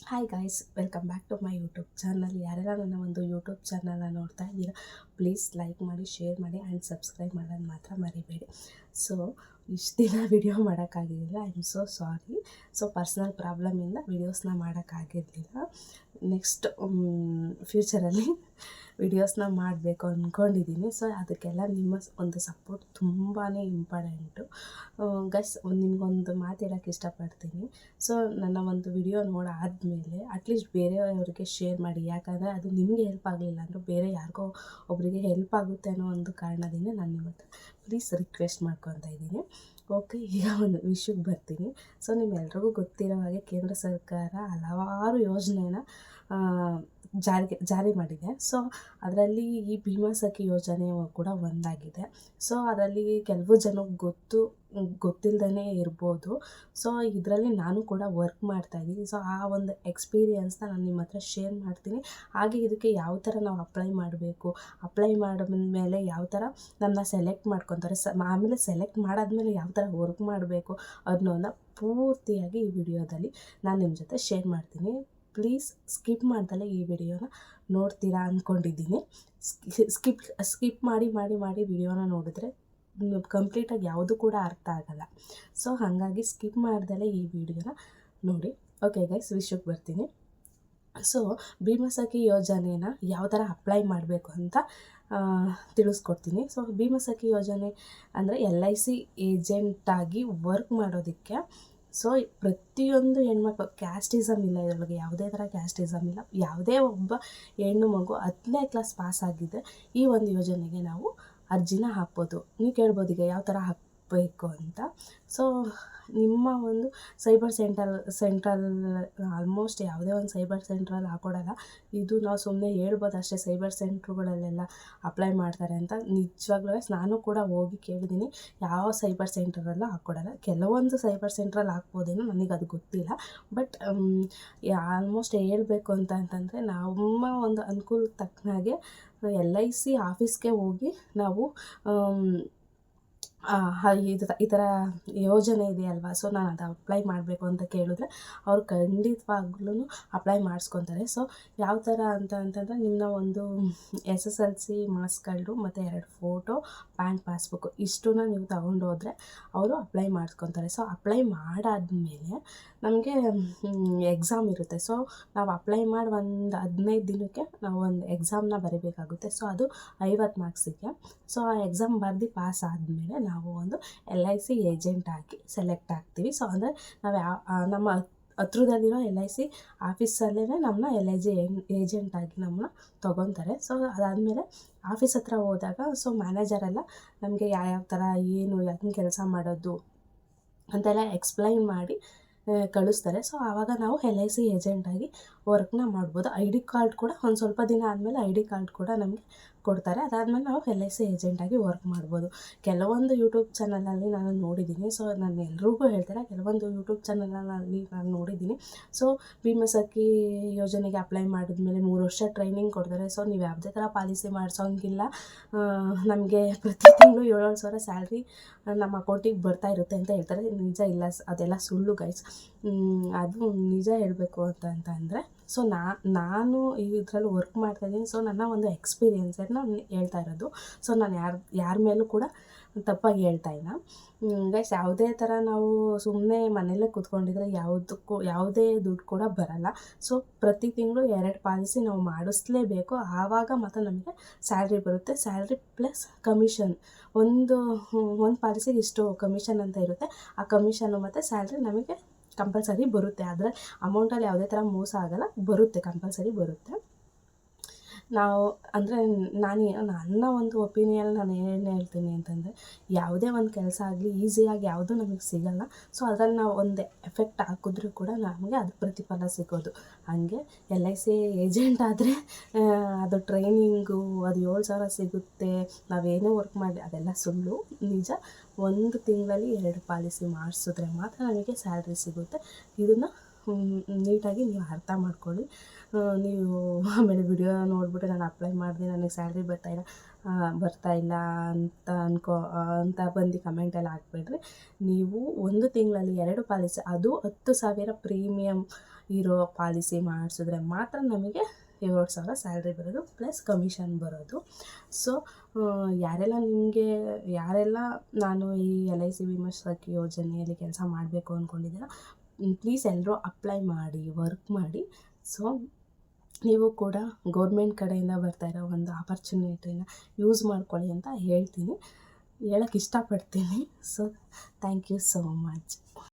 Hi guys, welcome back to my YouTube channel. ಯಾರೆಲ್ಲ ನನ್ನ ಒಂದು ಯೂಟ್ಯೂಬ್ ಚಾನಲ್ನ ನೋಡ್ತಾ ಇದ್ದೀರಾ, ಪ್ಲೀಸ್ ಲೈಕ್ ಮಾಡಿ, ಶೇರ್ ಮಾಡಿ ಆ್ಯಂಡ್ ಸಬ್ಸ್ಕ್ರೈಬ್ ಮಾಡೋದು ಮಾತ್ರ ಮರಿಬೇಡಿ. ಸೊ ಇಷ್ಟು ದಿನ ವಿಡಿಯೋ ಮಾಡೋಕ್ಕಾಗಿರಲಿಲ್ಲ, I am so sorry. So personal ಪ್ರಾಬ್ಲಮಿಂದ ವೀಡಿಯೋಸ್ನ ಮಾಡೋಕ್ಕಾಗಿರಲಿಲ್ಲ. ನೆಕ್ಸ್ಟ್ ಫ್ಯೂಚರಲ್ಲಿ ವಿಡಿಯೋಸ್ನ ಮಾಡಬೇಕು ಅಂದ್ಕೊಂಡಿದ್ದೀನಿ. ಸೊ ಅದಕ್ಕೆಲ್ಲ ನಿಮ್ಮ ಒಂದು ಸಪೋರ್ಟ್ ತುಂಬಾ ಇಂಪಾರ್ಟೆಂಟು ಗೈಸ್. ನಿಮಗೊಂದು ಮಾತು ಹೇಳೋಕ್ಕೆ ಇಷ್ಟಪಡ್ತೀನಿ. ಸೊ ನನ್ನ ಒಂದು ವಿಡಿಯೋ ನೋಡಾದಮೇಲೆ ಅಟ್ಲೀಸ್ಟ್ ಬೇರೆಯವ್ರಿಗೆ ಶೇರ್ ಮಾಡಿ. ಯಾಕಂದರೆ ಅದು ನಿಮಗೆ ಹೆಲ್ಪ್ ಆಗಲಿಲ್ಲ ಅಂದರೂ ಬೇರೆ ಯಾರಿಗೋ ಒಬ್ಬರಿಗೆ ಹೆಲ್ಪ್ ಆಗುತ್ತೆ ಅನ್ನೋ ಒಂದು ಕಾರಣದಿಂದ ನಾನು ನಿಮ್ಮ ಹತ್ರ ಪ್ಲೀಸ್ ರಿಕ್ವೆಸ್ಟ್ ಮಾಡ್ಕೊತಾ ಇದ್ದೀನಿ. ಓಕೆ, ಈಗ ಒಂದು ವಿಷಯಕ್ಕೆ ಬರ್ತೀನಿ. ಸೊ ನಿಮ್ಮೆಲ್ರಿಗೂ ಗೊತ್ತಿರೋ ಹಾಗೆ ಕೇಂದ್ರ ಸರ್ಕಾರ ಹಲವಾರು ಯೋಜನೆನ ಜಾರಿ ಮಾಡಿದೆ. ಸೊ ಅದರಲ್ಲಿ ಈ ಭೀಮಾ ಸಖಿ ಯೋಜನೆ ಕೂಡ ಒಂದಾಗಿದೆ. ಸೊ ಅದರಲ್ಲಿ ಕೆಲವು ಜನಕ್ಕೆ ಗೊತ್ತಿಲ್ಲದೇ ಇರ್ಬೋದು. ಸೊ ಇದರಲ್ಲಿ ನಾನು ಕೂಡ ವರ್ಕ್ ಮಾಡ್ತಾಯಿದ್ದೀನಿ. ಸೊ ಆ ಒಂದು ಎಕ್ಸ್ಪೀರಿಯೆನ್ಸ್ನ ನಾನು ನಿಮ್ಮ ಹತ್ರ ಶೇರ್ ಮಾಡ್ತೀನಿ. ಹಾಗೆ ಇದಕ್ಕೆ ಯಾವ ಥರ ನಾವು ಅಪ್ಲೈ ಮಾಡಬೇಕು, ಅಪ್ಲೈ ಮಾಡಿದ್ಮೇಲೆ ಯಾವ ಥರ ನಮ್ಮನ್ನ ಸೆಲೆಕ್ಟ್ ಮಾಡ್ಕೊತಾರೆ, ಆಮೇಲೆ ಸೆಲೆಕ್ಟ್ ಮಾಡಾದ್ಮೇಲೆ ಯಾವ ಥರ ವರ್ಕ್ ಮಾಡಬೇಕು ಅನ್ನೋದನ್ನ ಪೂರ್ತಿಯಾಗಿ ಈ ವಿಡಿಯೋದಲ್ಲಿ ನಾನು ನಿಮ್ಮ ಜೊತೆ ಶೇರ್ ಮಾಡ್ತೀನಿ. ಪ್ಲೀಸ್ ಸ್ಕಿಪ್ ಮಾಡ್ದಲೇ ಈ ವಿಡಿಯೋನ ನೋಡ್ತೀರಾ ಅಂದ್ಕೊಂಡಿದ್ದೀನಿ. ಸ್ಕಿಪ್ ಮಾಡಿ ವಿಡಿಯೋನ ನೋಡಿದ್ರೆ ಕಂಪ್ಲೀಟಾಗಿ ಯಾವುದು ಕೂಡ ಅರ್ಥ ಆಗಲ್ಲ. ಸೊ ಹಾಗಾಗಿ ಸ್ಕಿಪ್ ಮಾಡ್ದಲೇ ಈ ವಿಡಿಯೋನ ನೋಡಿ. ಓಕೆ ಗೈಸ್, ವಿಷಯಕ್ಕೆ ಬರ್ತೀನಿ. ಸೊ ಭೀಮಾ ಸಖಿ ಯೋಜನೆನ ಯಾವ ಥರ ಅಪ್ಲೈ ಮಾಡಬೇಕು ಅಂತ ತಿಳಿಸ್ಕೊಡ್ತೀನಿ. ಸೊ ಭೀಮಾ ಸಖಿ ಯೋಜನೆ ಅಂದರೆ LIC ಏಜೆಂಟಾಗಿ ವರ್ಕ್ ಮಾಡೋದಕ್ಕೆ. ಸೊ ಪ್ರತಿಯೊಂದು ಹೆಣ್ಮಕ್ಳು, ಕ್ಯಾಸ್ಟಿಸಮ್ ಇಲ್ಲ ಇದರೊಳಗೆ, ಯಾವುದೇ ಥರ ಕ್ಯಾಸ್ಟಿಸಮ್ ಇಲ್ಲ. ಯಾವುದೇ ಒಬ್ಬ ಹೆಣ್ಣು ಮಗು 10ನೇ ಕ್ಲಾಸ್ ಪಾಸ್ ಆಗಿದ್ದರೆ ಈ ಒಂದು ಯೋಜನೆಗೆ ನಾವು ಅರ್ಜಿನ ಹಾಕ್ಬೋದು. ನೀವು ಕೇಳ್ಬೋದು ಈಗ ಯಾವ ಥರ ಹಾಕಬೇಕು ಅಂತ. ಸೊ ನಿಮ್ಮ ಒಂದು ಸೆಂಟ್ರಲ್ ಆಲ್ಮೋಸ್ಟ್ ಯಾವುದೇ ಒಂದು ಸೈಬರ್ ಸೆಂಟ್ರಲ್ಲಿ ಹಾಕ್ಕೊಡಲ್ಲ. ಇದು ನಾವು ಸುಮ್ಮನೆ ಹೇಳ್ಬೋದು ಅಷ್ಟೇ, ಸೈಬರ್ ಸೆಂಟ್ರುಗಳಲ್ಲೆಲ್ಲ ಅಪ್ಲೈ ಮಾಡ್ತಾರೆ ಅಂತ. ನಿಜವಾಗ್ಲೂ ನಾನು ಕೂಡ ಹೋಗಿ ಕೇಳಿದ್ದೀನಿ, ಯಾವ ಸೈಬರ್ ಸೆಂಟ್ರಲ್ಲೂ ಹಾಕ್ಕೊಡಲ್ಲ. ಕೆಲವೊಂದು ಸೈಬರ್ ಸೆಂಟ್ರಲ್ಲಿ ಹಾಕ್ಬೋದೇನೋ, ನನಗದು ಗೊತ್ತಿಲ್ಲ. ಬಟ್ ಆಲ್ಮೋಸ್ಟ್ ಹೇಳ್ಬೇಕು ಅಂತಂದರೆ ನಮ್ಮ ಒಂದು ಅನುಕೂಲಕ್ಕೆ ತಕ್ಕನಾಗೆ LIC ಆಫೀಸ್ಗೆ ಹೋಗಿ ನಾವು ಈ ಥರ ಯೋಜನೆ ಇದೆಯಲ್ವಾ, ಸೊ ನಾನು ಅದು ಅಪ್ಲೈ ಮಾಡಬೇಕು ಅಂತ ಕೇಳಿದ್ರೆ ಅವ್ರು ಖಂಡಿತವಾಗ್ಲೂ ಅಪ್ಲೈ ಮಾಡಿಸ್ಕೊತಾರೆ. ಸೊ ಯಾವ ಥರ ಅಂತಂದರೆ ನಿಮ್ಮನ್ನ ಒಂದು SSLC ಮಾರ್ಕ್ಸ್ ಕಾರ್ಡು ಮತ್ತು 2 ಫೋಟೋ, ಬ್ಯಾಂಕ್ ಪಾಸ್ಬುಕ್ಕು ಇಷ್ಟನ್ನ ನೀವು ತಗೊಂಡೋದ್ರೆ ಅವರು ಅಪ್ಲೈ ಮಾಡಿಸ್ಕೊತಾರೆ. ಸೊ ಅಪ್ಲೈ ಮಾಡಾದ್ಮೇಲೆ ನಮಗೆ ಎಕ್ಸಾಮ್ ಇರುತ್ತೆ. ಸೊ ನಾವು ಅಪ್ಲೈ ಮಾಡಿ ಒಂದು 15 ದಿನಕ್ಕೆ ನಾವು ಒಂದು ಎಕ್ಸಾಮ್ನ ಬರೀಬೇಕಾಗುತ್ತೆ. ಸೊ ಅದು 50 ಮಾರ್ಕ್ಸಿಗೆ. ಸೊ ಆ ಎಕ್ಸಾಮ್ ಬರೆದು ಪಾಸ್ ಆದಮೇಲೆ ನಾವು ಒಂದು LIC ಏಜೆಂಟ್ ಆಗಿ ಸೆಲೆಕ್ಟ್ ಆಗ್ತೀವಿ. ಸೊ ಅಂದರೆ ನಾವು ನಮ್ಮ ಹತ್ರದಲ್ಲಿರೋ LIC ಆಫೀಸಲ್ಲೇ ನಮ್ಮನ್ನ LIC ಏಜೆಂಟಾಗಿ ನಮ್ಮನ್ನ ತೊಗೊತಾರೆ. ಸೊ ಅದಾದಮೇಲೆ ಆಫೀಸ್ ಹತ್ರ ಹೋದಾಗ ಸೊ ಮ್ಯಾನೇಜರೆಲ್ಲ ನಮಗೆ ಯಾವ್ಯಾವ ಥರ ಏನು ಹೆಂಗೆ ಕೆಲಸ ಮಾಡೋದು ಅಂತೆಲ್ಲ ಎಕ್ಸ್ಪ್ಲೈನ್ ಮಾಡಿ ಕಳಿಸ್ತಾರೆ. ಸೊ ಆವಾಗ ನಾವು LIC ಏಜೆಂಟಾಗಿ ವರ್ಕ್ನ ಮಾಡ್ಬೋದು. ID ಕಾರ್ಡ್ ಕೂಡ ಒಂದು ಸ್ವಲ್ಪ ದಿನ ಆದಮೇಲೆ ID ಕಾರ್ಡ್ ಕೂಡ ನಮಗೆ ಕೊಡ್ತಾರೆ. ಅದಾದಮೇಲೆ ನಾವು LIC ಏಜೆಂಟಾಗಿ ವರ್ಕ್ ಮಾಡ್ಬೋದು. ಕೆಲವೊಂದು ಯೂಟ್ಯೂಬ್ ಚಾನಲಲ್ಲಿ ನಾನು ನೋಡಿದ್ದೀನಿ. ಸೊ ನಾನು ಎಲ್ರಿಗೂ ಹೇಳ್ತಾರೆ, ಕೆಲವೊಂದು ಯೂಟ್ಯೂಬ್ ಚಾನಲಲ್ಲಿ ನಾನು ನೋಡಿದ್ದೀನಿ. ಸೊ ಭೀಮಾ ಸಖಿ ಯೋಜನೆಗೆ ಅಪ್ಲೈ ಮಾಡಿದ್ಮೇಲೆ 3 ವರ್ಷ ಟ್ರೈನಿಂಗ್ ಕೊಡ್ತಾರೆ. ಸೊ ನೀವು ಯಾವುದೇ ಥರ ಪಾಲಿಸಿ ಮಾಡಿಸೋಂಗಿಲ್ಲ. ನಮಗೆ ಪ್ರತಿ ತಿಂಗಳು 7,000 ಸಾವಿರ ಸ್ಯಾಲ್ರಿ ನಮ್ಮ ಅಕೌಂಟಿಗೆ ಬರ್ತಾ ಇರುತ್ತೆ ಅಂತ ಹೇಳ್ತಾರೆ. ನಿಜ ಇಲ್ಲ, ಅದೆಲ್ಲ ಸುಳ್ಳು ಗೈಸ್. ಅದು ನಿಜ ಹೇಳಬೇಕು ಅಂತಂದರೆ ಸೊ ನಾನು ಇದರಲ್ಲಿ ವರ್ಕ್ ಮಾಡ್ತಾಯಿದ್ದೀನಿ. ಸೊ ನನ್ನ ಒಂದು ಎಕ್ಸ್ಪೀರಿಯೆನ್ಸನ್ನು ಹೇಳ್ತಾ ಇರೋದು. ಸೊ ನಾನು ಯಾರ ಮೇಲೂ ಕೂಡ ತಪ್ಪಾಗಿ ಹೇಳ್ತಾ ಇಲ್ಲ ಗೈಸ್. ಯಾವುದೇ ಥರ ನಾವು ಸುಮ್ಮನೆ ಮನೆಯಲ್ಲೇ ಕೂತ್ಕೊಂಡಿದ್ರೆ ಯಾವುದೇ ದುಡ್ಡು ಕೂಡ ಬರಲ್ಲ. ಸೊ ಪ್ರತಿ ತಿಂಗಳು 2 ಪಾಲಿಸಿ ನಾವು ಮಾಡಿಸ್ಲೇಬೇಕು. ಆವಾಗ ಮಾತ್ರ ನಮಗೆ ಸ್ಯಾಲ್ರಿ ಬರುತ್ತೆ. ಸ್ಯಾಲ್ರಿ ಪ್ಲಸ್ ಕಮಿಷನ್, ಒಂದು ಪಾಲಿಸಿಗೆ ಇಷ್ಟು ಕಮಿಷನ್ ಅಂತ ಇರುತ್ತೆ. ಆ ಕಮಿಷನ್ನು ಮತ್ತು ಸ್ಯಾಲ್ರಿ ನಮಗೆ ಕಂಪಲ್ಸರಿ ಬರುತ್ತೆ. ಆದರೆ ಅಮೌಂಟಲ್ಲಿ ಯಾವುದೇ ಥರ ಮೋಸ ಆಗೋಲ್ಲ, ಬರುತ್ತೆ, ಕಂಪಲ್ಸರಿ ಬರುತ್ತೆ. ನಾವು ಅಂದರೆ ನನ್ನ ಒಂದು ಒಪಿನಿಯನ್ ನಾನು ಏನು ಹೇಳ್ತೀನಿ ಅಂತಂದರೆ, ಯಾವುದೇ ಒಂದು ಕೆಲಸ ಆಗಲಿ ಈಸಿಯಾಗಿ ಯಾವುದೂ ನಮಗೆ ಸಿಗೋಲ್ಲ. ಸೊ ಅದರಲ್ಲಿ ನಾವು ಒಂದು ಎಫೆಕ್ಟ್ ಹಾಕಿದ್ರೂ ಕೂಡ ನಮಗೆ ಅದು ಪ್ರತಿಫಲ ಸಿಗೋದು. ಹಾಗೆ LIC ಏಜೆಂಟ್ ಆದರೆ ಅದು ಟ್ರೈನಿಂಗು ಅದು 7,000 ಸಿಗುತ್ತೆ, ನಾವೇನೇ ವರ್ಕ್ ಮಾಡಿ, ಅದೆಲ್ಲ ಸುಳ್ಳು. ನಿಜ, 1 ತಿಂಗಳಲ್ಲಿ 2 ಪಾಲಿಸಿ ಮಾಡಿಸಿದ್ರೆ ಮಾತ್ರ ನಮಗೆ ಸ್ಯಾಲ್ರಿ ಸಿಗುತ್ತೆ. ಇದನ್ನು ನೀಟಾಗಿ ನೀವು ಅರ್ಥ ಮಾಡ್ಕೊಳ್ಳಿ. ನೀವು ಆಮೇಲೆ ವಿಡಿಯೋ ನೋಡಿಬಿಟ್ಟು ನಾನು ಅಪ್ಲೈ ಮಾಡಿದೆ, ನನಗೆ ಸ್ಯಾಲ್ರಿ ಬರ್ತಾಯಿಲ್ಲ ಅಂತ ಬಂದು ಕಮೆಂಟೆಲ್ಲ ಹಾಕ್ಬೇಡ್ರಿ. ನೀವು 1 ತಿಂಗಳಲ್ಲಿ 2 ಪಾಲಿಸಿ, ಅದು 10,000 ಪ್ರೀಮಿಯಮ್ ಇರೋ ಪಾಲಿಸಿ ಮಾಡಿಸಿದ್ರೆ ಮಾತ್ರ ನಮಗೆ 2,000 ಸ್ಯಾಲ್ರಿ ಬರೋದು ಪ್ಲಸ್ ಕಮಿಷನ್ ಬರೋದು. ಸೊ ಯಾರೆಲ್ಲ ನಾನು ಈ LIC ವಿಮಾ ಸಖಿ ಯೋಜನೆಯಲ್ಲಿ ಕೆಲಸ ಮಾಡಬೇಕು ಅಂದ್ಕೊಂಡಿದ್ದೀರ, ಪ್ಲೀಸ್ ಎಲ್ಲರೂ ಅಪ್ಲೈ ಮಾಡಿ, ವರ್ಕ್ ಮಾಡಿ. ಸೊ ನೀವು ಕೂಡ ಗೌರ್ಮೆಂಟ್ ಕಡೆಯಿಂದ ಬರ್ತಾಯಿರೋ ಒಂದು ಆಪರ್ಚುನಿಟಿನ ಯೂಸ್ ಮಾಡ್ಕೊಳ್ಳಿ ಅಂತ ಹೇಳೋಕ್ಕೆ ಇಷ್ಟಪಡ್ತೀನಿ. So thank you so much.